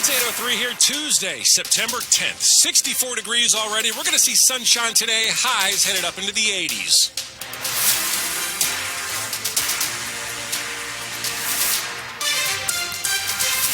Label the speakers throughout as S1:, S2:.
S1: It's 8:03 here, Tuesday, September 10th. 64 degrees already. We're going to see sunshine today. Highs headed up into the 80s.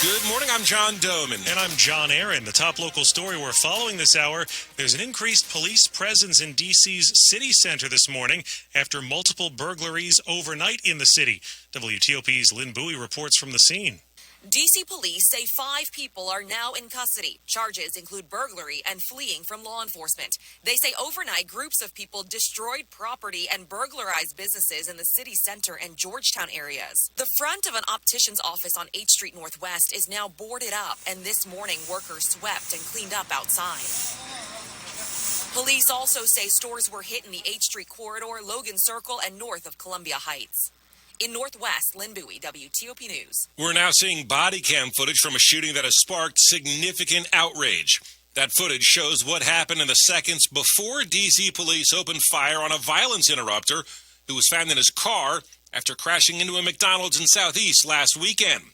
S1: Good morning, I'm John Domen.
S2: And I'm John Aaron. The top local story we're following this hour, there's an increased police presence in D.C.'s city center this morning after multiple burglaries overnight in the city. WTOP's Lynn Bowie reports from the scene.
S3: D.C. police say 5 people are now in custody. Charges include burglary and fleeing from law enforcement. They say overnight groups of people destroyed property and burglarized businesses in the city center and Georgetown areas. The front of an optician's office on 8th Street Northwest is now boarded up, and this morning workers swept and cleaned up outside. Police also say stores were hit in the 8th Street corridor, Logan Circle, and north of Columbia Heights. In Northwest, Lynn Bowie, WTOP News.
S1: We're now seeing body cam footage from a shooting that has sparked significant outrage. That footage shows what happened in the seconds before D.C. police opened fire on a violence interrupter who was found in his car after crashing into a McDonald's in Southeast last weekend.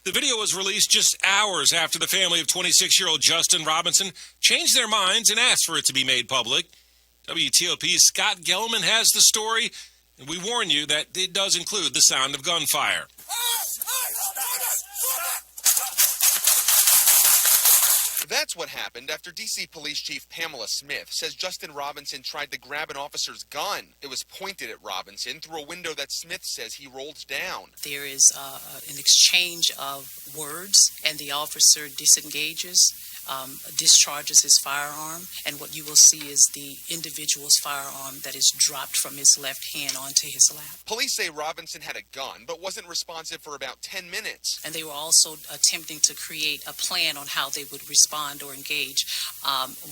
S1: The video was released just hours after the family of 26-year-old Justin Robinson changed their minds and asked for it to be made public. WTOP's Scott Gelman has the story. And we warn you that it does include the sound of gunfire.
S4: That's what happened after D.C. Police Chief Pamela Smith says Justin Robinson tried to grab an officer's gun. It was pointed at Robinson through a window that Smith says he rolled down.
S5: There is an exchange of words, and the officer disengages, discharges his firearm, and what you will see is the individual's firearm that is dropped from his left hand onto his lap.
S4: Police say Robinson had a gun, but wasn't responsive for about 10 minutes.
S5: And they were also attempting to create a plan on how they would respond or engage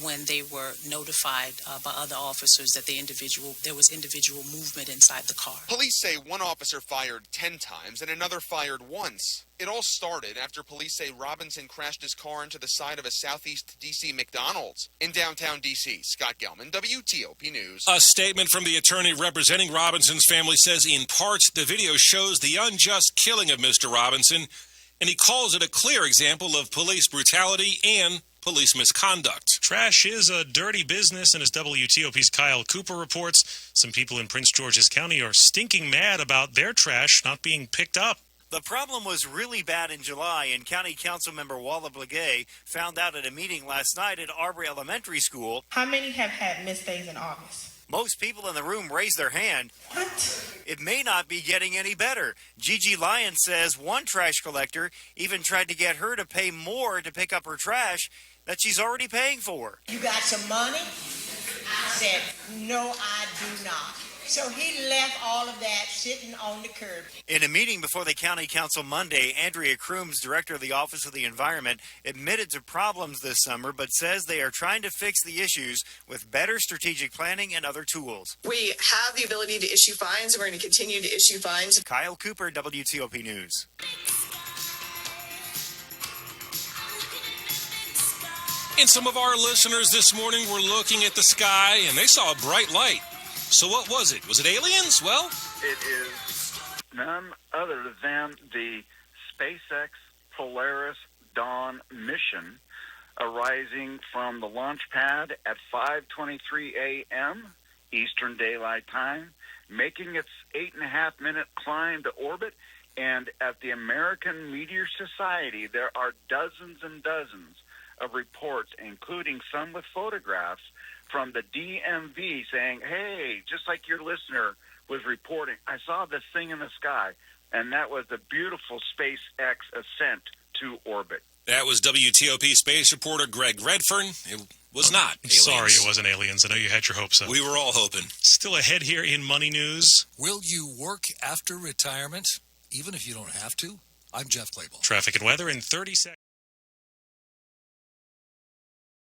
S5: when they were notified by other officers that there was individual movement inside the car.
S4: Police say one officer fired 10 times and another fired once. It all started after police say Robinson crashed his car into the side of a Southeast DC McDonald's. In downtown D.C., Scott Gelman, WTOP News.
S1: A statement from the attorney representing Robinson's family says in part the video shows the unjust killing of Mr. Robinson, and he calls it a clear example of police brutality and police misconduct.
S2: Trash is a dirty business, and as WTOP's Kyle Cooper reports, some people in Prince George's County are stinking mad about their trash not being picked up.
S6: The problem was really bad in July, and County Council member Walla Blagay found out at a meeting last night at Arbery Elementary School.
S7: How many have had missed days in August?
S6: Most people in the room raised their hand.
S7: What?
S6: It may not be getting any better. Gigi Lyon says one trash collector even tried to get her to pay more to pick up her trash that she's already paying for.
S7: You got some money? I said, no, I do not. So he left all of that sitting on the curb.
S6: In a meeting before the County Council Monday, Andrea Crooms, director of the Office of the Environment, admitted to problems this summer, but says they are trying to fix the issues with better strategic planning and other tools.
S8: We have the ability to issue fines, and we're going to continue to issue fines.
S6: Kyle Cooper, WTOP News.
S1: And some of our listeners this morning were looking at the sky, and they saw a bright light. So what was it? Was it aliens? Well,
S9: it is none other than the SpaceX Polaris Dawn mission arising from the launch pad at 5:23 a.m. Eastern Daylight Time, making its 8.5-minute climb to orbit. And at the American Meteor Society, there are dozens and dozens of reports, including some with photographs, from the DMV saying, hey, just like your listener was reporting, I saw this thing in the sky, and that was the beautiful SpaceX ascent to orbit.
S1: That was WTOP space reporter Greg Redfern. It was not aliens.
S2: Sorry it wasn't aliens. I know you had your hopes up.
S1: We were all hoping.
S2: Still ahead here in Money News.
S10: Will you work after retirement, even if you don't have to? I'm Jeff Clable.
S2: Traffic and weather in 30 seconds.